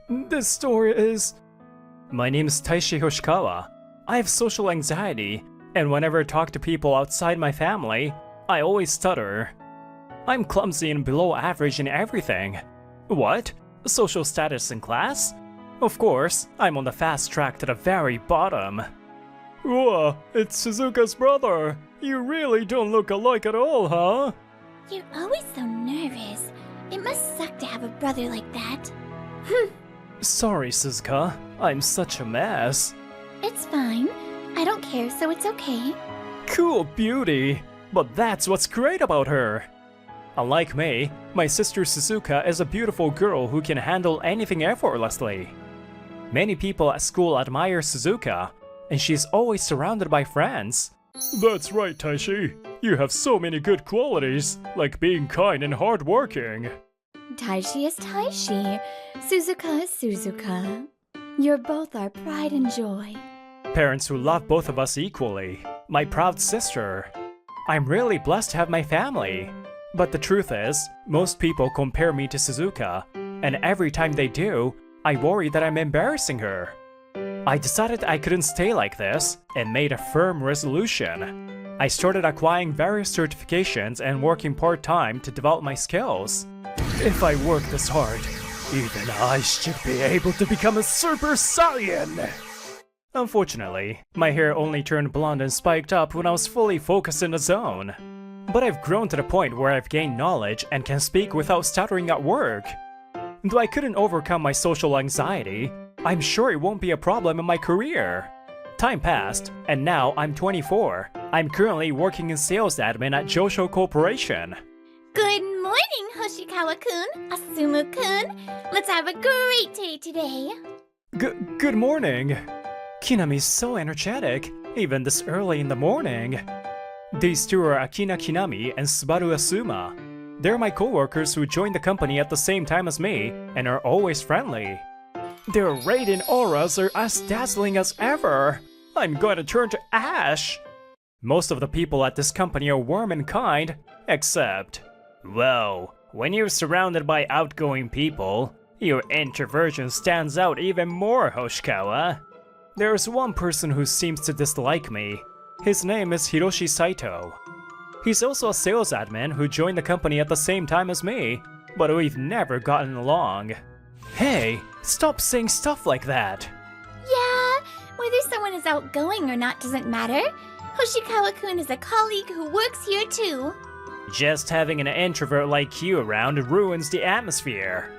This story is... My name is Taishi Hoshikawa. I have social anxiety, and whenever I talk to people outside my family, I always stutter. I'm clumsy and below average in everything. What? Social status in class? Of course, I'm on the fast track to the very bottom. Whoa, it's Suzuka's brother. You really don't look alike at all, huh? You're always so nervous. It must suck to have a brother like that. Sorry, Suzuka. I'm such a mess. It's fine. I don't care, so it's okay. Cool beauty. But that's what's great about her. Unlike me, my sister Suzuka is a beautiful girl who can handle anything effortlessly. Many people at school admire Suzuka, and she's always surrounded by friends. That's right, Taishi. You have so many good qualities, like being kind and hardworking. Taishi is Taishi. Suzuka is Suzuka. You're both our pride and joy. Parents who love both of us equally. My proud sister. I'm really blessed to have my family. But the truth is, most people compare me to Suzuka, and every time they do, I worry that I'm embarrassing her. I decided I couldn't stay like this, and made a firm resolution. I started acquiring various certifications and working part-time to develop my skills. If I work this hard, even I should be able to become a Super Saiyan! Unfortunately, my hair only turned blonde and spiked up when I was fully focused in the zone. But I've grown to the point where I've gained knowledge and can speak without stuttering at work. Though I couldn't overcome my social anxiety, I'm sure it won't be a problem in my career. Time passed, and now I'm 24. I'm currently working in sales admin at Josho Corporation. Good morning, Hoshikawa-kun, Asumu-kun. Let's have a great day today. Good morning. Kinami's so energetic, even this early in the morning. These two are Akina Kinami and Subaru Asuma. They're my coworkers who joined the company at the same time as me and are always friendly. Their radiant auras are as dazzling as ever. I'm going to turn to ash. Most of the people at this company are warm and kind, except... Well, when you're surrounded by outgoing people, your introversion stands out even more, Hoshikawa. There's one person who seems to dislike me. His name is Hiroshi Saito. He's also a sales admin who joined the company at the same time as me, but we've never gotten along. Hey, stop saying stuff like that! Yeah, whether someone is outgoing or not doesn't matter. Hoshikawa-kun is a colleague who works here too. Just having an introvert like you around ruins the atmosphere.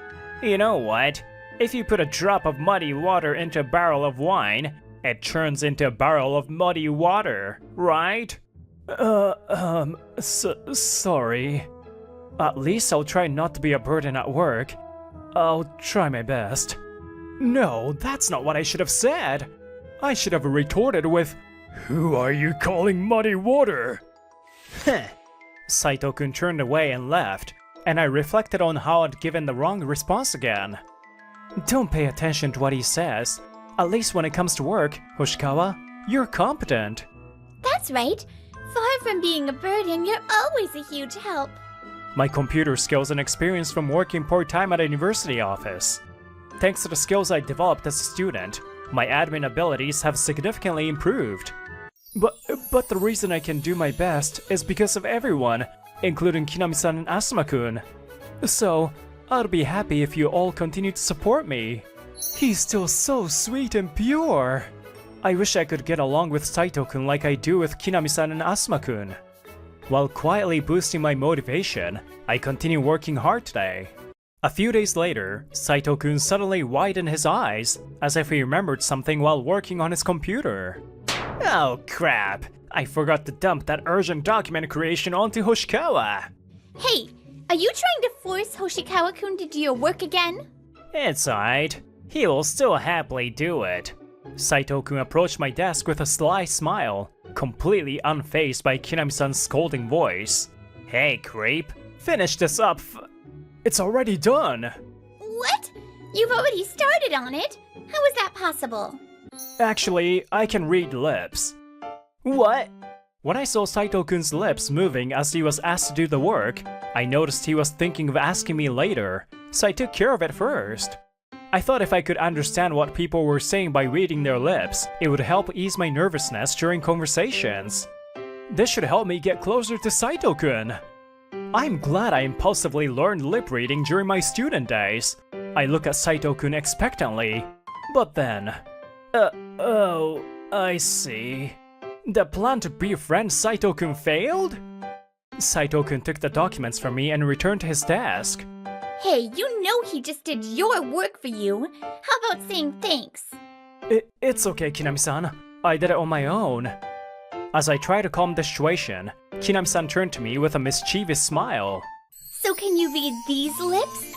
You know what? If you put a drop of muddy water into a barrel of wine, it turns into a barrel of muddy water, right? Sorry. At least I'll try not to be a burden at work. I'll try my best. No, that's not what I should have said. I should have retorted with, "Who are you calling muddy water?" Heh. Saito-kun turned away and left, and I reflected on how I'd given the wrong response again. Don't pay attention to what he says. At least when it comes to work, Hoshikawa, you're competent. That's right. Far from being a burden, you're always a huge help. My computer skills and experience from working part-time at a university office. Thanks to the skills I developed as a student, my admin abilities have significantly improved. But the reason I can do my best is because of everyone, including Kinami-san and Asuma-kun. So, I'll be happy if you all continue to support me. He's still so sweet and pure. I wish I could get along with Saito-kun like I do with Kinami-san and Asuma-kun. While quietly boosting my motivation, I continue working hard today. A few days later, Saito-kun suddenly widened his eyes, as if he remembered something while working on his computer. Oh crap! I forgot to dump that urgent document creation onto Hoshikawa! Hey, are you trying to force Hoshikawa-kun to do your work again? It's alright. He will still happily do it. Saito-kun approached my desk with a sly smile, completely unfazed by Kinami-san's scolding voice. Hey creep, finish this up It's already done! What? You've already started on it? How is that possible? Actually, I can read lips. What? When I saw Saito-kun's lips moving as he was asked to do the work, I noticed he was thinking of asking me later, so I took care of it first. I thought if I could understand what people were saying by reading their lips, it would help ease my nervousness during conversations. This should help me get closer to Saito-kun. I'm glad I impulsively learned lip reading during my student days. I look at Saito-kun expectantly, but then... oh, I see. The plan to befriend Saito-kun failed? Saito-kun took the documents from me and returned to his desk. Hey, you know he just did your work for you. How about saying thanks? It's okay, Kinami-san. I did it on my own. As I try to calm the situation, Kinami-san turned to me with a mischievous smile. So can you read these lips?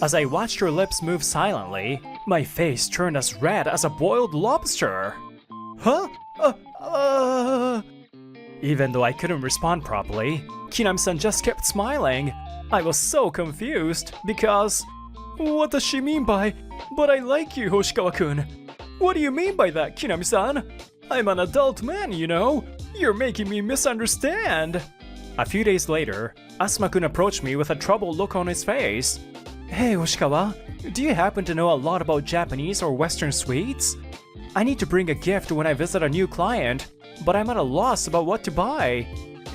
As I watched her lips move silently, my face turned as red as a boiled lobster. Huh? Even though I couldn't respond properly, Kinami-san just kept smiling. I was so confused because... What does she mean by, "But I like you, Hoshikawa-kun"? What do you mean by that, Kinami-san? I'm an adult man, you know? You're making me misunderstand. A few days later, Asuma-kun approached me with a troubled look on his face. Hey, Hoshikawa, do you happen to know a lot about Japanese or Western sweets? I need to bring a gift when I visit a new client, but I'm at a loss about what to buy.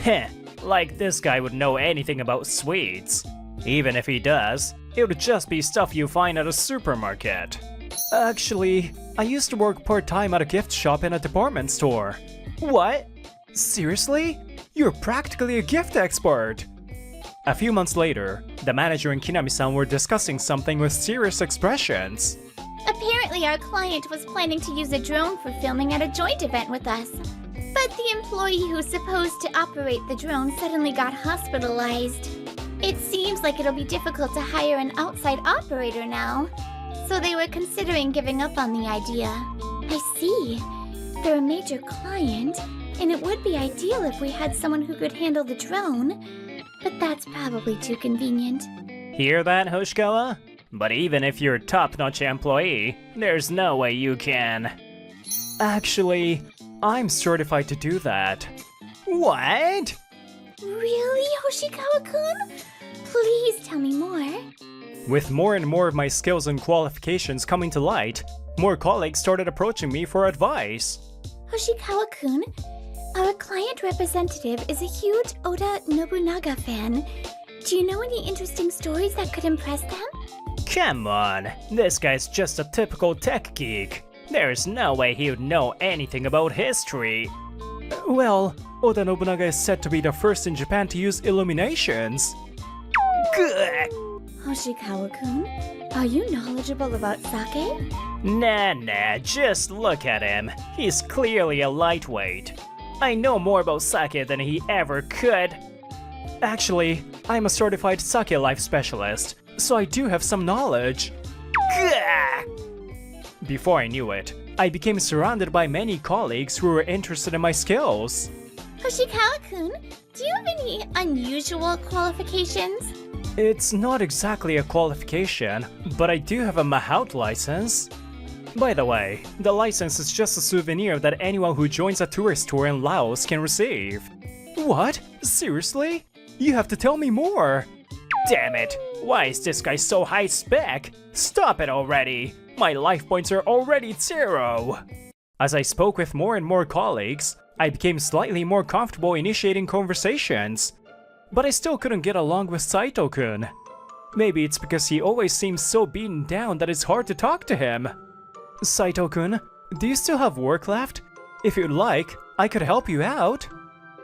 Heh, like this guy would know anything about sweets. Even if he does, it would just be stuff you find at a supermarket. Actually, I used to work part-time at a gift shop in a department store. What? Seriously? You're practically a gift expert! A few months later, the manager and Kinami-san were discussing something with serious expressions. Apparently our client was planning to use a drone for filming at a joint event with us. But the employee who's supposed to operate the drone suddenly got hospitalized. It seems like it'll be difficult to hire an outside operator now. So they were considering giving up on the idea. I see. They're a major client, and it would be ideal if we had someone who could handle the drone. But that's probably too convenient. Hear that, Hoshikawa? But even if you're a top-notch employee, there's no way you can. Actually, I'm certified to do that. What? Really, Hoshikawa-kun? Please tell me more. With more and more of my skills and qualifications coming to light, more colleagues started approaching me for advice. Hoshikawa-kun, our client representative is a huge Oda Nobunaga fan. Do you know any interesting stories that could impress them? Come on, this guy's just a typical tech geek. There's no way he would know anything about history. Well, Oda Nobunaga is said to be the first in Japan to use illuminations. Good. Hoshikawa-kun, are you knowledgeable about sake? Nah, just look at him. He's clearly a lightweight. I know more about sake than he ever could. Actually, I'm a certified sake life specialist, so I do have some knowledge. Gah! Before I knew it, I became surrounded by many colleagues who were interested in my skills. Hoshikawa-kun, do you have any unusual qualifications? It's not exactly a qualification, but I do have a Mahout license. By the way, the license is just a souvenir that anyone who joins a tourist tour in Laos can receive. What? Seriously? You have to tell me more! Damn it! Why is this guy so high spec? Stop it already! My life points are already 0! As I spoke with more and more colleagues, I became slightly more comfortable initiating conversations. But I still couldn't get along with Saito-kun. Maybe it's because he always seems so beaten down that it's hard to talk to him. Saito-kun, do you still have work left? If you'd like, I could help you out.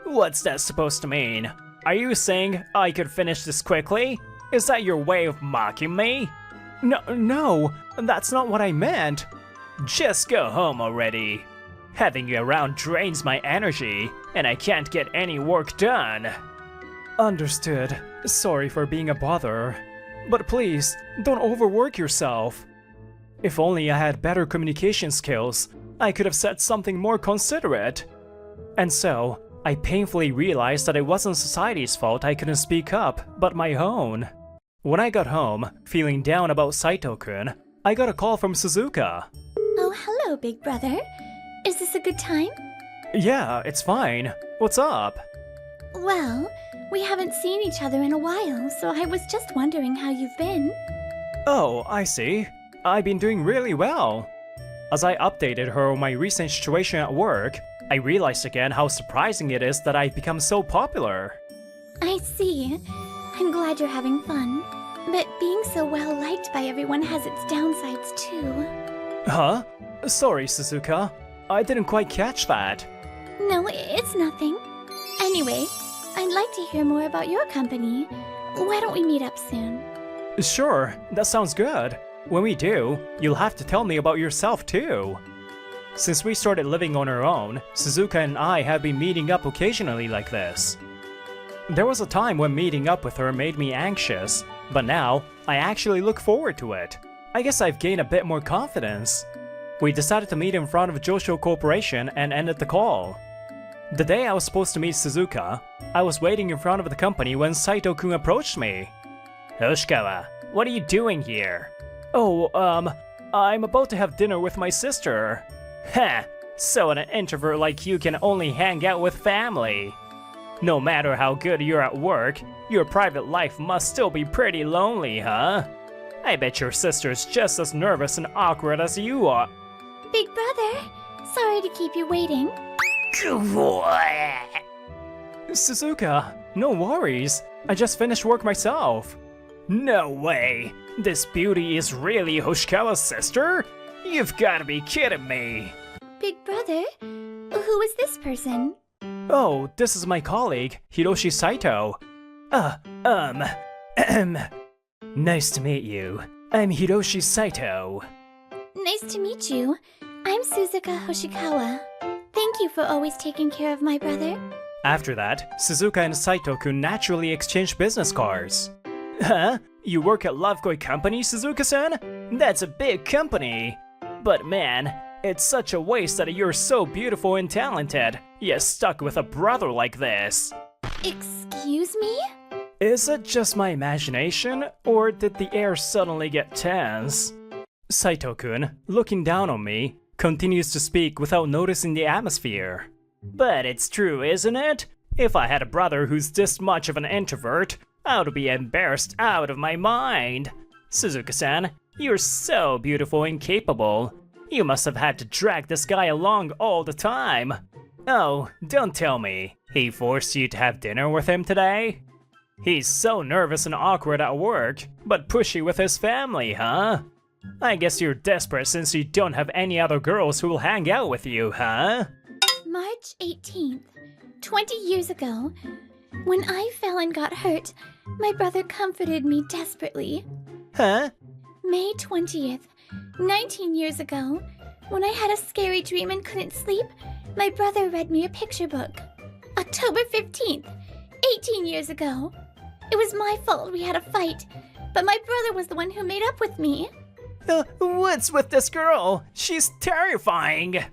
What's that supposed to mean? Are you saying I could finish this quickly? Is that your way of mocking me? No, that's not what I meant. Just go home already. Having you around drains my energy, and I can't get any work done. Understood. Sorry for being a bother. But please, don't overwork yourself. If only I had better communication skills, I could have said something more considerate. And so, I painfully realized that it wasn't society's fault I couldn't speak up, but my own. When I got home, feeling down about Saito-kun, I got a call from Suzuka. Oh, hello, big brother. Is this a good time? Yeah, it's fine. What's up? Well, we haven't seen each other in a while, so I was just wondering how you've been. Oh, I see. I've been doing really well. As I updated her on my recent situation at work, I realized again how surprising it is that I've become so popular. I see. I'm glad you're having fun. But being so well liked by everyone has its downsides too. Huh? Sorry, Suzuka. I didn't quite catch that. No, it's nothing. Anyway, I'd like to hear more about your company. Why don't we meet up soon? Sure, that sounds good. When we do, you'll have to tell me about yourself too. Since we started living on our own, Suzuka and I have been meeting up occasionally like this. There was a time when meeting up with her made me anxious, but now I actually look forward to it. I guess I've gained a bit more confidence. We decided to meet in front of Josho Corporation and ended the call. The day I was supposed to meet Suzuka, I was waiting in front of the company when Saito-kun approached me. Hoshikawa, what are you doing here? Oh, I'm about to have dinner with my sister. Heh, so an introvert like you can only hang out with family. No matter how good you're at work, your private life must still be pretty lonely, huh? I bet your sister's just as nervous and awkward as you are. Big brother, sorry to keep you waiting. Suzuka, no worries. I just finished work myself. No way! This beauty is really Hoshikawa's sister? You've gotta be kidding me! Big brother, who is this person? Oh, this is my colleague, Hiroshi Saito. Nice to meet you. I'm Hiroshi Saito. Nice to meet you. I'm Suzuka Hoshikawa. Thank you for always taking care of my brother. After that, Suzuka and Saito-kun naturally exchanged business cards. Huh? You work at Lovekoi Company, Suzuka-san? That's a big company. But man, it's such a waste that you're so beautiful and talented, yet stuck with a brother like this. Excuse me? Is it just my imagination, or did the air suddenly get tense? Saito-kun, looking down on me, continues to speak without noticing the atmosphere. But it's true, isn't it? If I had a brother who's this much of an introvert, I would be embarrassed out of my mind. Suzuka-san, you're so beautiful and capable. You must have had to drag this guy along all the time. Oh, don't tell me. He forced you to have dinner with him today? He's so nervous and awkward at work, but pushy with his family, huh? I guess you're desperate since you don't have any other girls who will hang out with you, huh? March 18th, 20 years ago, when I fell and got hurt, my brother comforted me desperately. Huh? May 20th, 19 years ago, when I had a scary dream and couldn't sleep, my brother read me a picture book. October 15th, 18 years ago. It was my fault we had a fight, but my brother was the one who made up with me. What's with this girl? She's terrifying!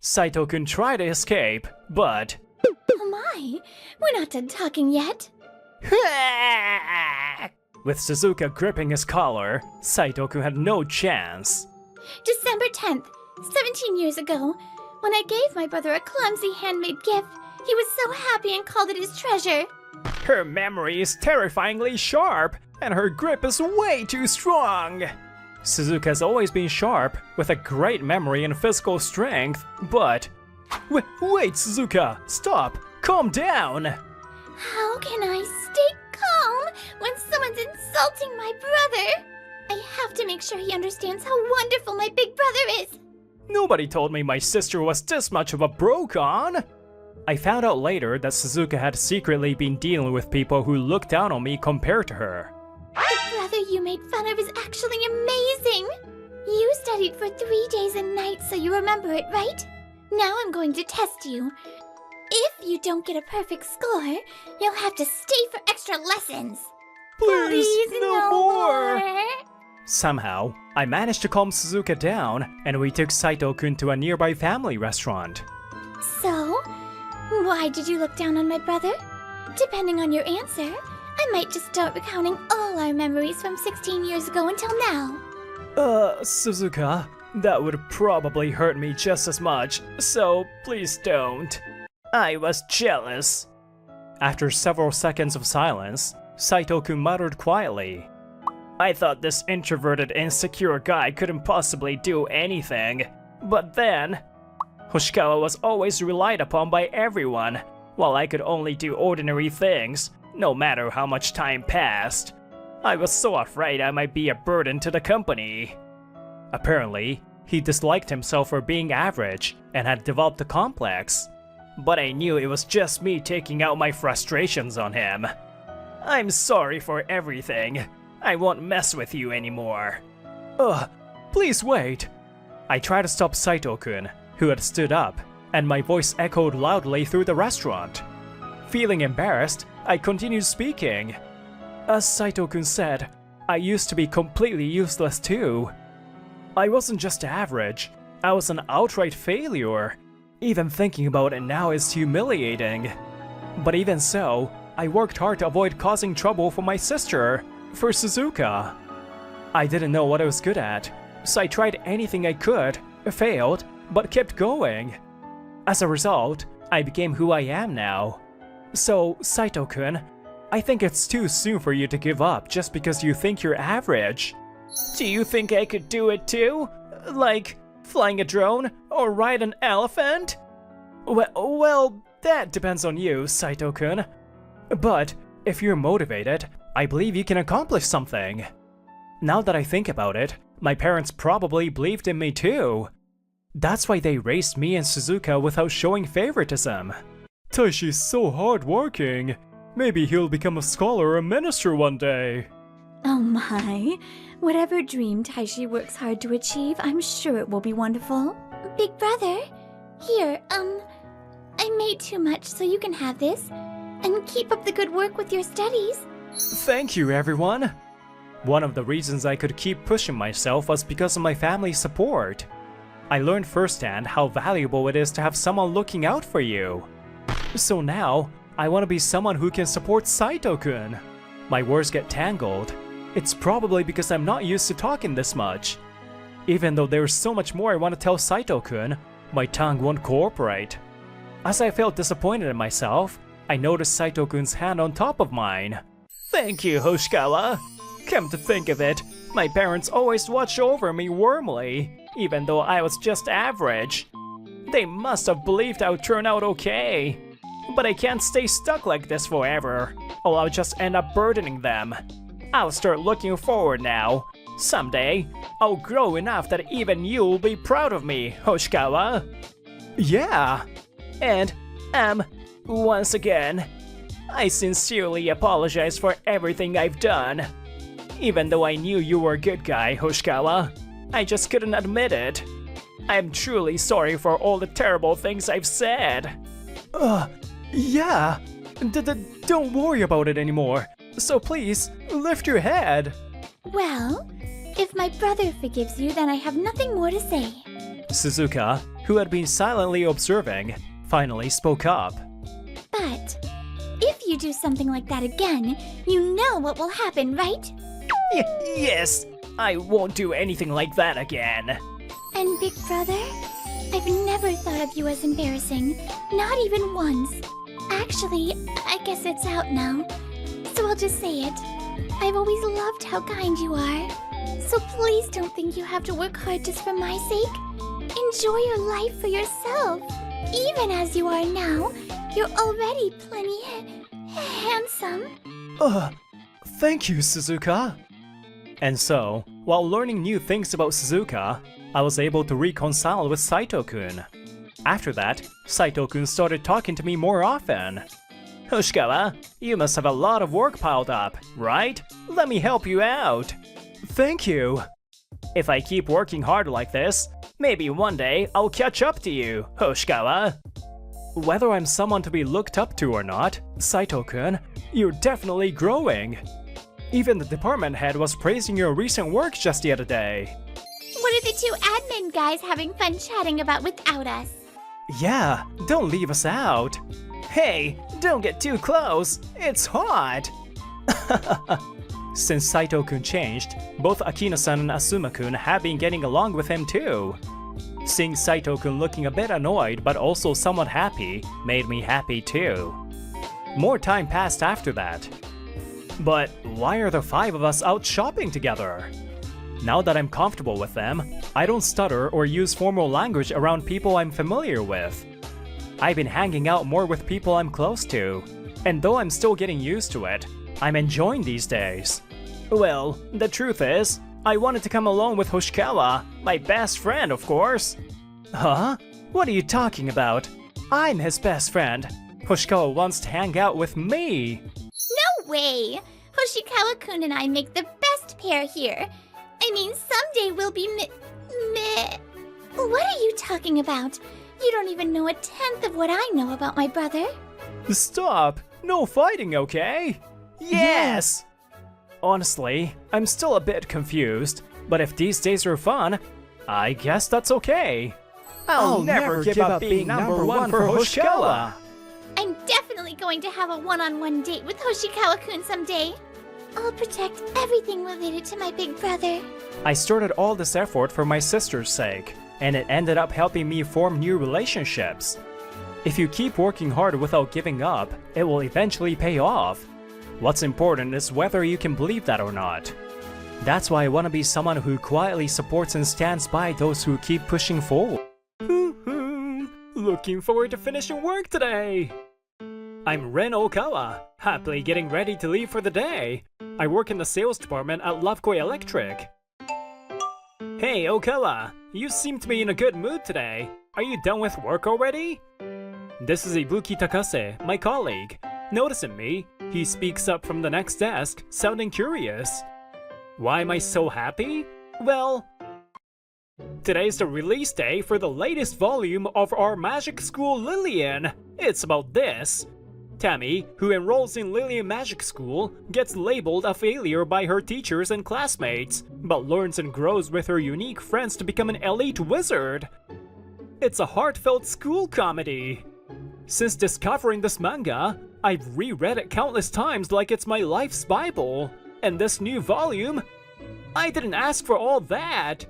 Saito-kun tried to escape, but... Oh my, we're not done talking yet. With Suzuka gripping his collar, Saito-kun had no chance. December 10th, 17 years ago, when I gave my brother a clumsy handmade gift, he was so happy and called it his treasure. Her memory is terrifyingly sharp, and her grip is way too strong. Suzuka has always been sharp, with a great memory and physical strength, but... Wait, Suzuka! Stop! Calm down! How can I stay calm when someone's insulting my brother? I have to make sure he understands how wonderful my big brother is. Nobody told me my sister was this much of a brocon! I found out later that Suzuka had secretly been dealing with people who looked down on me compared to her. The brother you made fun of is actually amazing! You studied for 3 days and nights, so you remember it, right? Now I'm going to test you. If you don't get a perfect score, you'll have to stay for extra lessons. Please no more! more! Somehow, I managed to calm Suzuka down, and we took Saito-kun to a nearby family restaurant. So, why did you look down on my brother? Depending on your answer, I might just start recounting all our memories from 16 years ago until now. Suzuka, that would probably hurt me just as much, so please don't. I was jealous. After several seconds of silence, Saito-kun muttered quietly, I thought this introverted, insecure guy couldn't possibly do anything. But then, Hoshikawa was always relied upon by everyone, while I could only do ordinary things, no matter how much time passed. I was so afraid I might be a burden to the company. Apparently, he disliked himself for being average and had developed a complex. But I knew it was just me taking out my frustrations on him. I'm sorry for everything. I won't mess with you anymore. Ugh, please wait. I tried to stop Saito-kun, who had stood up, and my voice echoed loudly through the restaurant. Feeling embarrassed, I continued speaking. As Saito-kun said, I used to be completely useless too. I wasn't just average, I was an outright failure. Even thinking about it now is humiliating. But even so, I worked hard to avoid causing trouble for my sister, for Suzuka. I didn't know what I was good at, so I tried anything I could, failed, but kept going. As a result, I became who I am now. So, Saito-kun, I think it's too soon for you to give up just because you think you're average. Do you think I could do it too? Like, flying a drone or ride an elephant? Well, that depends on you, Saito-kun. But, if you're motivated, I believe you can accomplish something. Now that I think about it, my parents probably believed in me too. That's why they raised me and Suzuka without showing favoritism. Taishi's so hardworking. Maybe he'll become a scholar or a minister one day. Oh my. Whatever dream Taishi works hard to achieve, I'm sure it will be wonderful. Big brother, here, I made too much, so you can have this. And keep up the good work with your studies. Thank you, everyone. One of the reasons I could keep pushing myself was because of my family's support. I learned firsthand how valuable it is to have someone looking out for you. So now, I want to be someone who can support Saito-kun. My words get tangled. It's probably because I'm not used to talking this much. Even though there's so much more I want to tell Saito-kun, my tongue won't cooperate. As I felt disappointed in myself, I noticed Saito-kun's hand on top of mine. Thank you, Hoshikawa. Come to think of it, my parents always watched over me warmly, even though I was just average. They must have believed I would turn out okay. But I can't stay stuck like this forever, or I'll just end up burdening them. I'll start looking forward now. Someday, I'll grow enough that even you'll be proud of me, Hoshikawa. Yeah. And, once again, I sincerely apologize for everything I've done. Even though I knew you were a good guy, Hoshikawa, I just couldn't admit it. I'm truly sorry for all the terrible things I've said. Yeah. Don't worry about it anymore. So please, lift your head. Well, if my brother forgives you, then I have nothing more to say. Suzuka, who had been silently observing, finally spoke up. But if you do something like that again, you know what will happen, right? Yes, I won't do anything like that again. And big brother, I've never thought of you as embarrassing, not even once. Actually, I guess it's out now, so I'll just say it. I've always loved how kind you are. So please don't think you have to work hard just for my sake. Enjoy your life for yourself. Even as you are now, you're already plenty handsome. Thank you, Suzuka. And so, while learning new things about Suzuka, I was able to reconcile with Saito-kun. After that, Saito-kun started talking to me more often. Hoshikawa, you must have a lot of work piled up, right? Let me help you out. Thank you. If I keep working hard like this, maybe one day I'll catch up to you, Hoshikawa. Whether I'm someone to be looked up to or not, Saito-kun, you're definitely growing. Even the department head was praising your recent work just the other day. What are the two admin guys having fun chatting about without us? Yeah, don't leave us out. Hey, don't get too close, it's hot! Since Saito-kun changed, both Akina-san and Asuma-kun have been getting along with him too. Seeing Saito-kun looking a bit annoyed but also somewhat happy made me happy too. More time passed after that. But why are the 5 of us out shopping together? Now that I'm comfortable with them, I don't stutter or use formal language around people I'm familiar with. I've been hanging out more with people I'm close to, and though I'm still getting used to it, I'm enjoying these days. Well, the truth is, I wanted to come alone with Hoshikawa, my best friend, of course. Huh? What are you talking about? I'm his best friend. Hoshikawa wants to hang out with me. No way! Hoshikawa-kun and I make the best pair here. I mean, someday we'll be What are you talking about? You don't even know a tenth of what I know about my brother. Stop! No fighting, okay? Yes! Honestly, I'm still a bit confused, but if these days are fun, I guess that's okay. I'll never give up being number one for Hoshikawa! I'm definitely going to have a one-on-one date with Hoshikawa-kun someday. I'll protect everything related to my big brother. I started all this effort for my sister's sake, and it ended up helping me form new relationships. If you keep working hard without giving up, it will eventually pay off. What's important is whether you can believe that or not. That's why I want to be someone who quietly supports and stands by those who keep pushing forward. Looking forward to finishing work today! I'm Ren Okawa, happily getting ready to leave for the day. I work in the sales department at Lovekoi Electric. Hey Okawa, you seem to be in a good mood today. Are you done with work already? This is Ibuki Takase, my colleague. Noticing me, he speaks up from the next desk, sounding curious. Why am I so happy? Well, today's the release day for the latest volume of our Magic School Lillian. It's about this. Tammy, who enrolls in Lillian Magic School, gets labeled a failure by her teachers and classmates, but learns and grows with her unique friends to become an elite wizard. It's a heartfelt school comedy. Since discovering this manga, I've reread it countless times like it's my life's Bible. And this new volume? I didn't ask for all that!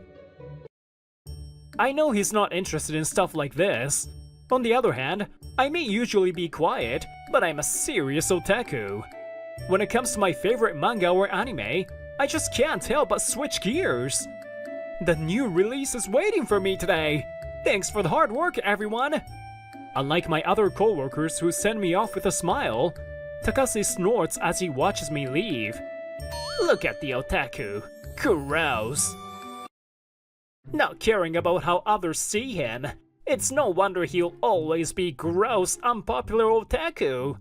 I know he's not interested in stuff like this. On the other hand, I may usually be quiet, but I'm a serious otaku. When it comes to my favorite manga or anime, I just can't help but switch gears. The new release is waiting for me today. Thanks for the hard work, everyone! Unlike my other coworkers who send me off with a smile, Takase snorts as he watches me leave. Look at the otaku. Gross. Not caring about how others see him. It's no wonder he'll always be gross, unpopular otaku.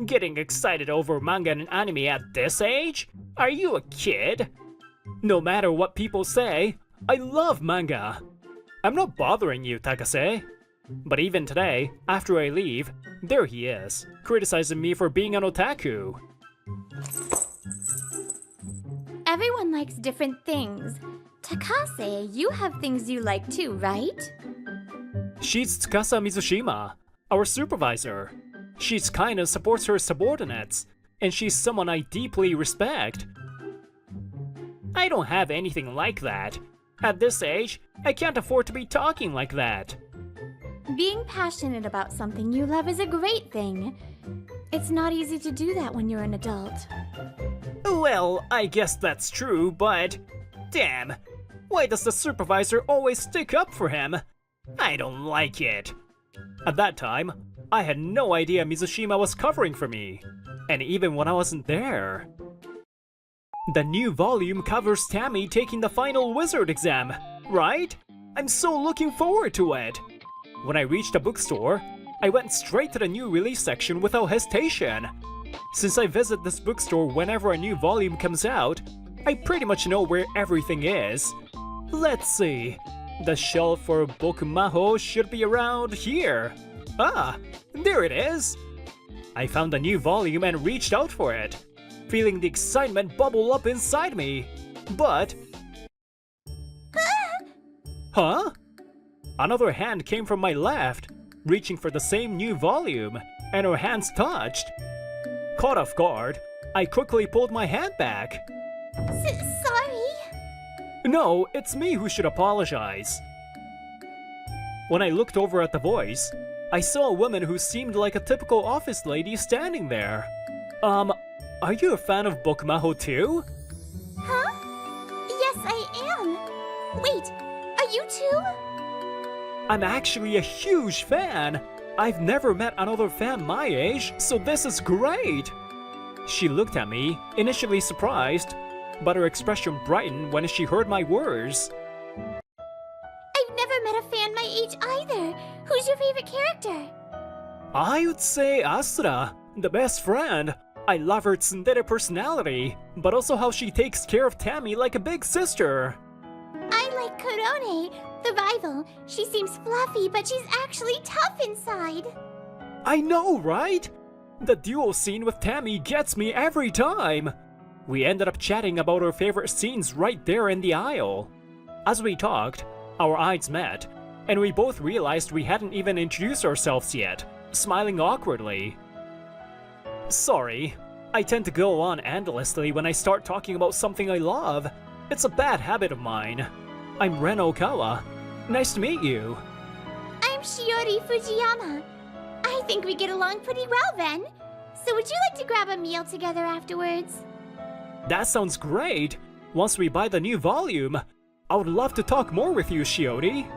Getting excited over manga and anime at this age? Are you a kid? No matter what people say, I love manga. I'm not bothering you, Takase. But even today, after I leave, there he is, criticizing me for being an otaku. Everyone likes different things. Takase, you have things you like too, right? She's Tsukasa Mizushima, our supervisor. She's kind and supports her subordinates, and she's someone I deeply respect. I don't have anything like that. At this age, I can't afford to be talking like that. Being passionate about something you love is a great thing. It's not easy to do that when you're an adult. Well, I guess that's true, but damn, why does the supervisor always stick up for him? I don't like it. At that time, I had no idea Mizushima was covering for me, and even when I wasn't there. The new volume covers Tammy taking the final wizard exam, right? I'm so looking forward to it. When I reached the bookstore, I went straight to the new release section without hesitation. Since I visit this bookstore whenever a new volume comes out, I pretty much know where everything is. Let's see. The shelf for Bokumaho should be around here. Ah, there it is! I found a new volume and reached out for it, feeling the excitement bubble up inside me. But... Huh? Another hand came from my left, reaching for the same new volume, and our hands touched. Caught off guard, I quickly pulled my hand back. Sorry? No, it's me who should apologize. When I looked over at the voice, I saw a woman who seemed like a typical office lady standing there. are you a fan of Bokumaho too? Huh? Yes, I am. Wait, are you too? I'm actually a huge fan! I've never met another fan my age, so this is great! She looked at me, initially surprised, but her expression brightened when she heard my words. I've never met a fan my age either. Who's your favorite character? I would say Asura, the best friend. I love her tsundere personality, but also how she takes care of Tammy like a big sister. I like Korone, the rival. She seems fluffy, but she's actually tough inside. I know, right? The duel scene with Tammy gets me every time. We ended up chatting about our favorite scenes right there in the aisle. As we talked, our eyes met, and we both realized we hadn't even introduced ourselves yet, smiling awkwardly. Sorry, I tend to go on endlessly when I start talking about something I love. It's a bad habit of mine. I'm Ren Okawa. Nice to meet you. I'm Shiori Fujiyama. I think we get along pretty well, Ren. So would you like to grab a meal together afterwards? That sounds great. Once we buy the new volume, I would love to talk more with you, Shiori.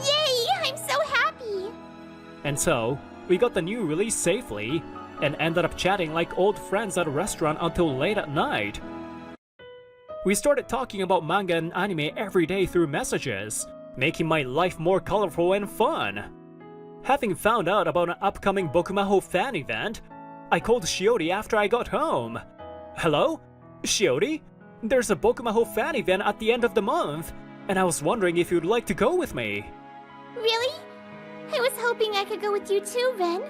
Yay! I'm so happy! And so, we got the new release safely, and ended up chatting like old friends at a restaurant until late at night. We started talking about manga and anime every day through messages, making my life more colorful and fun. Having found out about an upcoming Bokumaho fan event, I called Shiori after I got home. Hello? Shiori? There's a Bokumaho fan event at the end of the month, and I was wondering if you'd like to go with me. Really? I was hoping I could go with you too, Ren.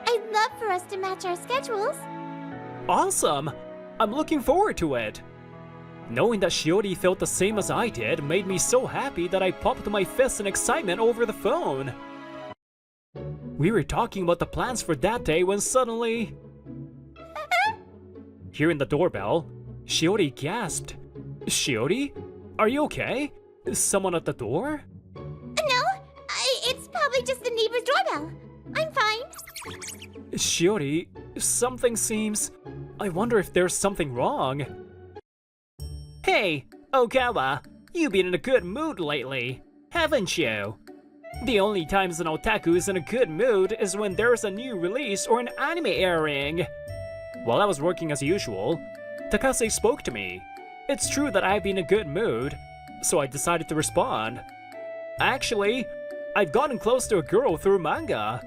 I'd love for us to match our schedules. Awesome! I'm looking forward to it. Knowing that Shiori felt the same as I did made me so happy that I popped my fists in excitement over the phone. We were talking about the plans for that day when suddenly... Hearing the doorbell, Shiori gasped. Shiori? Are you okay? Is someone at the door? No, it's probably just the neighbor's doorbell. I'm fine. Shiori, something seems... I wonder if there's something wrong. Hey, Okawa, you've been in a good mood lately, haven't you? The only times an otaku is in a good mood is when there's a new release or an anime airing. While I was working as usual, Takase spoke to me. It's true that I've been in a good mood, so I decided to respond. Actually, I've gotten close to a girl through manga.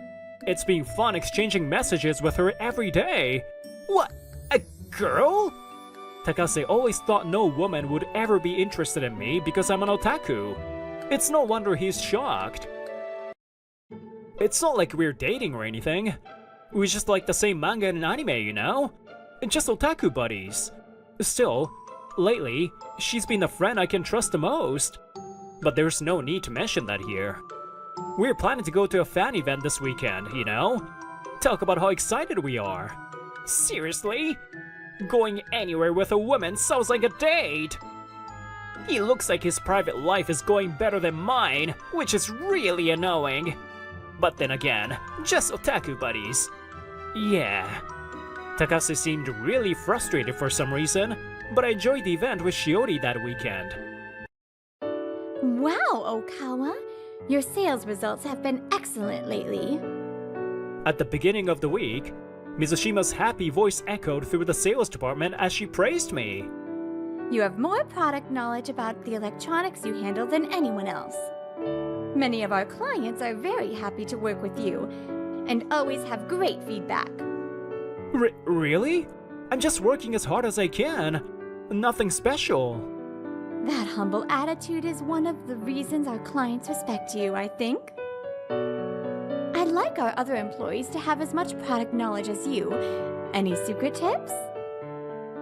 It's been fun exchanging messages with her every day. What? A girl? Takase always thought no woman would ever be interested in me because I'm an otaku. It's no wonder he's shocked. It's not like we're dating or anything. We just like the same manga and anime, you know? Just otaku buddies. Still, lately, she's been the friend I can trust the most. But there's no need to mention that here. We're planning to go to a fan event this weekend, you know? Talk about how excited we are. Seriously? Going anywhere with a woman sounds like a date! He looks like his private life is going better than mine, which is really annoying. But then again, just otaku buddies. Yeah. Takase seemed really frustrated for some reason, but I enjoyed the event with Shiori that weekend. Wow, Okawa. Your sales results have been excellent lately. At the beginning of the week, Mizushima's happy voice echoed through the sales department as she praised me. You have more product knowledge about the electronics you handle than anyone else. Many of our clients are very happy to work with you and always have great feedback. Really? I'm just working as hard as I can. Nothing special. That humble attitude is one of the reasons our clients respect you, I think. I'd like our other employees to have as much product knowledge as you. Any secret tips?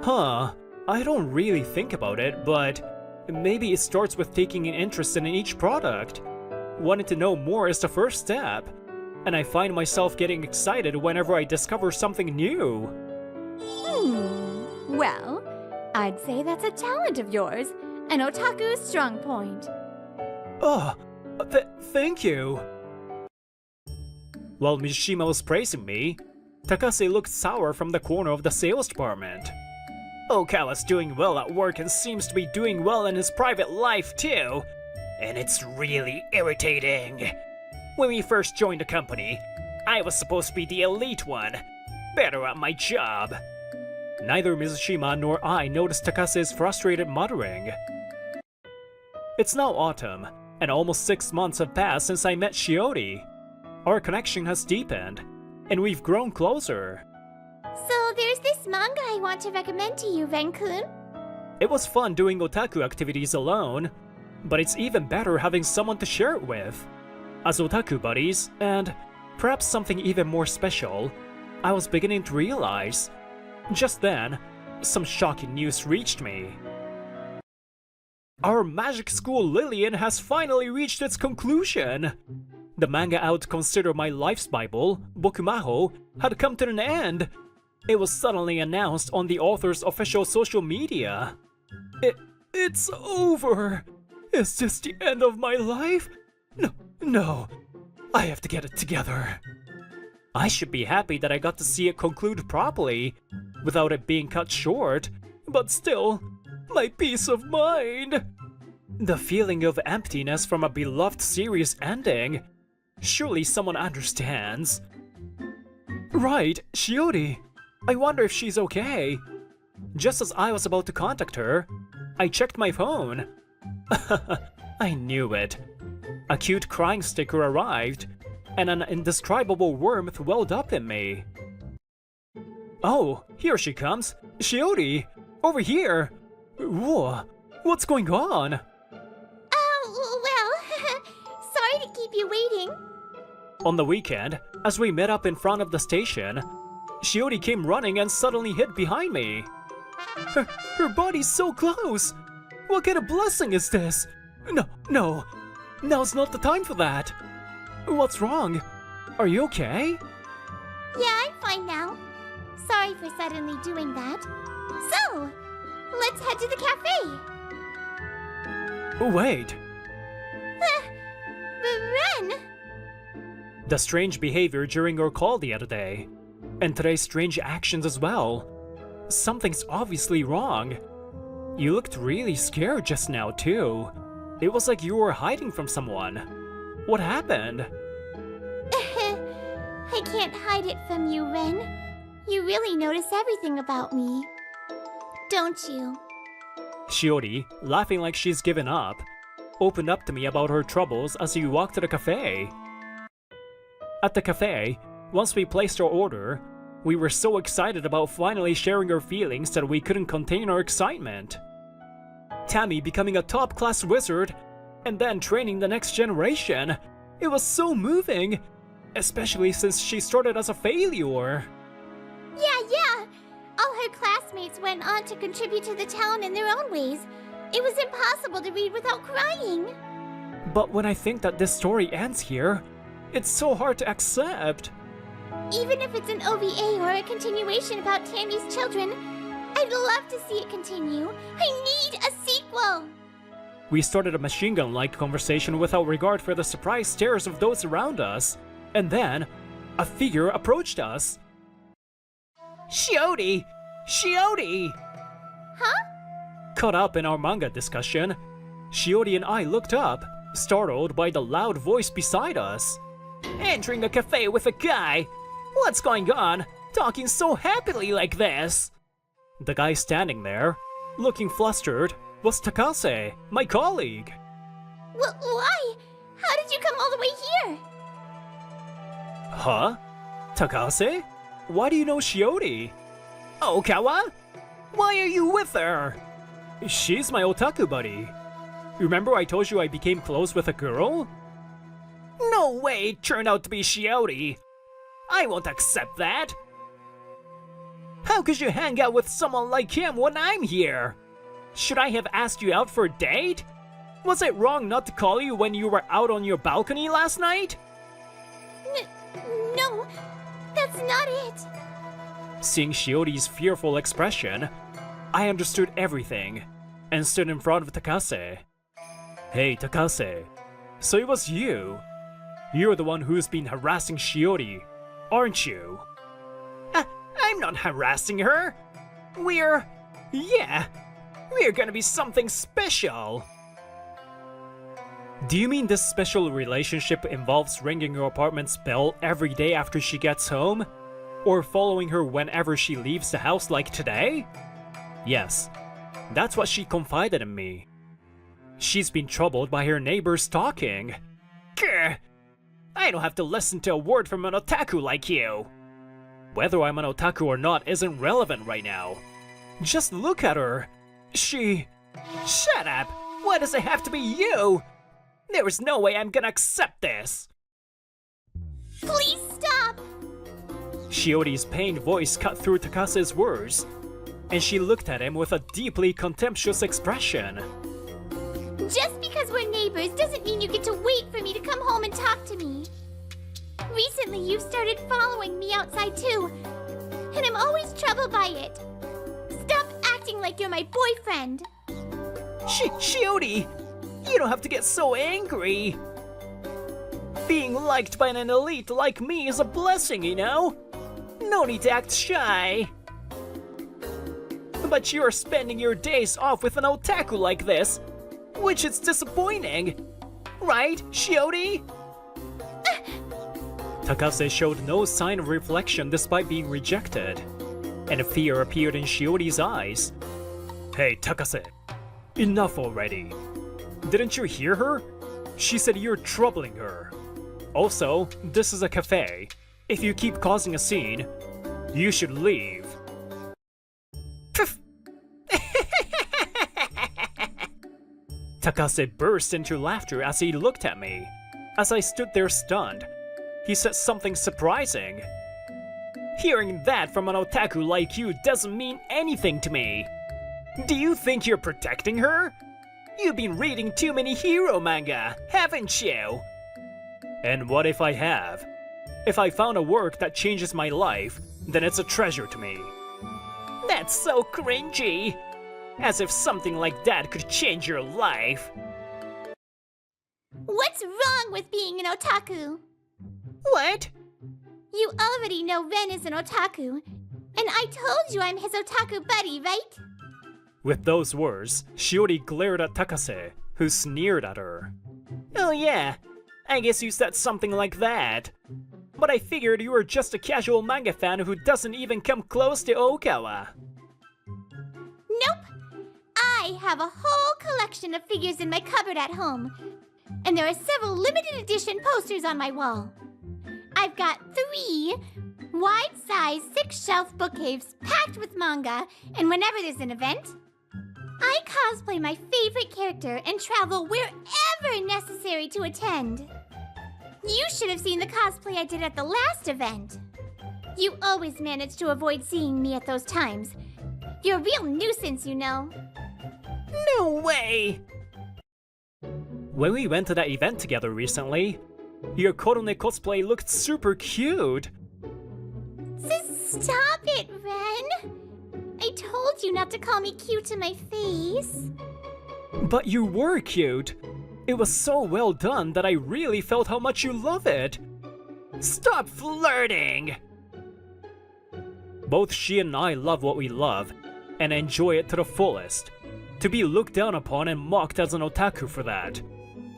Huh. I don't really think about it, but maybe it starts with taking an interest in each product. Wanting to know more is the first step, and I find myself getting excited whenever I discover something new. Well, I'd say that's a talent of yours, an otaku's strong point. Oh, thank you. While Mishima was praising me, Takase looked sour from the corner of the sales department. Okawa's doing well at work and seems to be doing well in his private life too. And it's really irritating. When we first joined the company, I was supposed to be the elite one, better at my job. Neither Mizushima nor I noticed Takase's frustrated muttering. It's now autumn, and almost 6 months have passed since I met Shiori. Our connection has deepened, and we've grown closer. So there's this manga I want to recommend to you, Ren-kun. It was fun doing otaku activities alone, but it's even better having someone to share it with. As otaku buddies, and perhaps something even more special, I was beginning to realize. Just then, some shocking news reached me. Our magic school Lillian has finally reached its conclusion! The manga I would consider my life's bible, Bokumaho, had come to an end. It was suddenly announced on the author's official social media. It's over! Is this the end of my life? No, I have to get it together. I should be happy that I got to see it conclude properly, without it being cut short, but still, my peace of mind! The feeling of emptiness from a beloved series ending. Surely someone understands. Right, Shiori. I wonder if she's okay. Just as I was about to contact her, I checked my phone. I knew it. A cute crying sticker arrived, and an indescribable warmth welled up in me. Oh, here she comes! Shiori! Over here! Whoa, what's going on? Oh, well, sorry to keep you waiting. On the weekend, as we met up in front of the station, Shiori came running and suddenly hid behind me. Her body's so close! What kind of blessing is this? No, now's not the time for that. What's wrong? Are you okay? Yeah, I'm fine now. Sorry for suddenly doing that. So, let's head to the cafe. Wait. Ren! The strange behavior during our call the other day, and today's strange actions as well. Something's obviously wrong. You looked really scared just now too. It was like you were hiding from someone. What happened? I can't hide it from you, Ren. You really notice everything about me. Don't you? Shiori, laughing like she's given up, opened up to me about her troubles as we walked to the cafe. At the cafe, once we placed our order, we were so excited about finally sharing our feelings that we couldn't contain our excitement. Tammy becoming a top-class wizard, and then training the next generation. It was so moving, especially since she started as a failure. Yeah. All her classmates went on to contribute to the town in their own ways. It was impossible to read without crying. But when I think that this story ends here, it's so hard to accept. Even if it's an OVA or a continuation about Tammy's children, I'd love to see it continue. I need a sequel! We started a machine gun-like conversation without regard for the surprised stares of those around us, and then, a figure approached us. Shiori! Huh? Caught up in our manga discussion, Shiori and I looked up, startled by the loud voice beside us. Entering a cafe with a guy? What's going on? Talking so happily like this? The guy standing there, looking flustered, was Takase, my colleague. Why? How did you come all the way here? Huh? Takase? Why do you know Shiori? Okawa? Why are you with her? She's my otaku buddy. Remember I told you I became close with a girl? No way it turned out to be Shiori. I won't accept that. How could you hang out with someone like him when I'm here? Should I have asked you out for a date? Was it wrong not to call you when you were out on your balcony last night? No, that's not it. Seeing Shiori's fearful expression, I understood everything and stood in front of Takase. Hey Takase, so it was you. You're the one who's been harassing Shiori, aren't you? I'm not harassing her. We're gonna be something special. Do you mean this special relationship involves ringing your apartment's bell every day after she gets home? Or following her whenever she leaves the house like today? Yes, that's what she confided in me. She's been troubled by her neighbors talking. Grr, I don't have to listen to a word from an otaku like you. Whether I'm an otaku or not isn't relevant right now. Just look at her. Shut up! Why does it have to be you? There is no way I'm gonna accept this! Please stop! Shiori's pained voice cut through Takase's words, and she looked at him with a deeply contemptuous expression. Just because we're neighbors doesn't mean you get to wait for me to come home and talk to me. Recently, you've started following me outside too, and I'm always troubled by it. Stop acting like you're my boyfriend. Shiori, you don't have to get so angry. Being liked by an elite like me is a blessing, you know? No need to act shy. But you're spending your days off with an otaku like this, which is disappointing. Right, Shiori? Takase showed no sign of reflection despite being rejected, and fear appeared in Shiori's eyes. Hey, Takase, enough already. Didn't you hear her? She said you're troubling her. Also, this is a cafe. If you keep causing a scene, you should leave. Takase burst into laughter as he looked at me. As I stood there stunned, he said something surprising. Hearing that from an otaku like you doesn't mean anything to me. Do you think you're protecting her? You've been reading too many hero manga, haven't you? And what if I have? If I found a work that changes my life, then it's a treasure to me. That's so cringy. As if something like that could change your life. What's wrong with being an otaku? What? You already know Ren is an otaku, and I told you I'm his otaku buddy, right? With those words, Shiori glared at Takase, who sneered at her. Oh yeah, I guess you said something like that. But I figured you were just a casual manga fan who doesn't even come close to Okawa. Nope! I have a whole collection of figures in my cupboard at home, and there are several limited edition posters on my wall. I've got 3 wide-size 6-shelf bookcases packed with manga, and whenever there's an event, I cosplay my favorite character and travel wherever necessary to attend. You should have seen the cosplay I did at the last event. You always manage to avoid seeing me at those times. You're a real nuisance, you know. No way! When we went to that event together recently, your Korone cosplay looked super cute. Stop it, Ren! I told you not to call me cute to my face. But you were cute. It was so well done that I really felt how much you love it. Stop flirting! Both she and I love what we love, and enjoy it to the fullest. To be looked down upon and mocked as an otaku for that,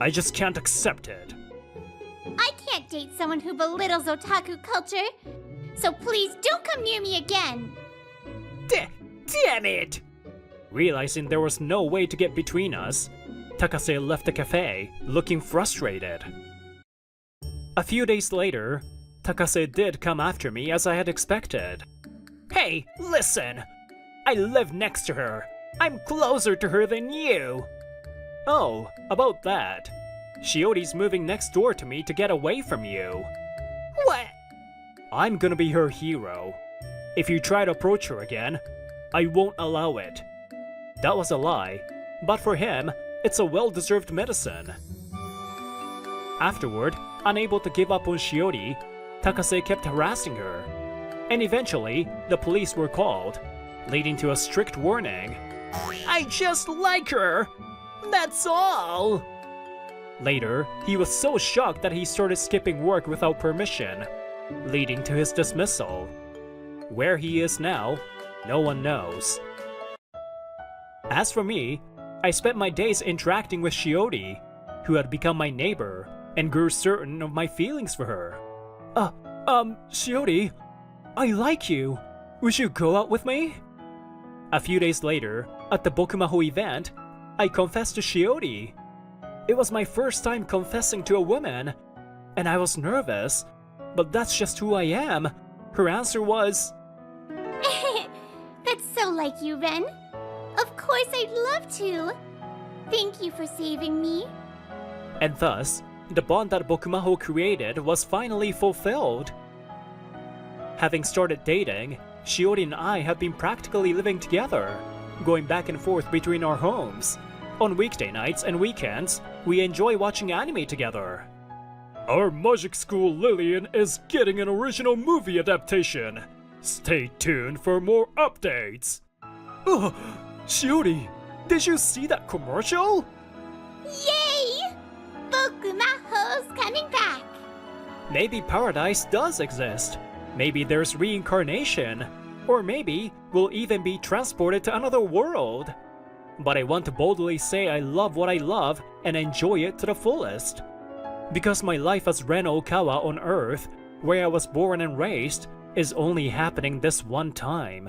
I just can't accept it. I can't date someone who belittles otaku culture, so please don't come near me again. Damn it! Realizing there was no way to get between us, Takase left the cafe, looking frustrated. A few days later, Takase did come after me as I had expected. Hey, listen! I live next to her. I'm closer to her than you. Oh, about that. Shiori's moving next door to me to get away from you. What? I'm gonna be her hero. If you try to approach her again, I won't allow it. That was a lie, but for him, it's a well-deserved medicine. Afterward, unable to give up on Shiori, Takase kept harassing her. And eventually, the police were called, leading to a strict warning. I just like her! That's all! Later, he was so shocked that he started skipping work without permission, leading to his dismissal. Where he is now, no one knows. As for me, I spent my days interacting with Shiori, who had become my neighbor, and grew certain of my feelings for her. Shiori, I like you. Would you go out with me? A few days later, at the Bokumaho event, I confessed to Shiori. It was my first time confessing to a woman, and I was nervous, but that's just who I am. Her answer was, That's so like you, Ren. Of course I'd love to. Thank you for saving me. and thus, the bond that Bokumaho created was finally fulfilled. Having started dating, Shiori and I have been practically living together, going back and forth between our homes. On weekday nights and weekends, we enjoy watching anime together. Our magic school Lillian is getting an original movie adaptation. Stay tuned for more updates. Ugh, Shiori, did you see that commercial? Yay! Bokumaho's coming back. Maybe paradise does exist. Maybe there's reincarnation. Or maybe we'll even be transported to another world. But I want to boldly say I love what I love and enjoy it to the fullest. Because my life as Ren Okawa on Earth, where I was born and raised, is only happening this one time.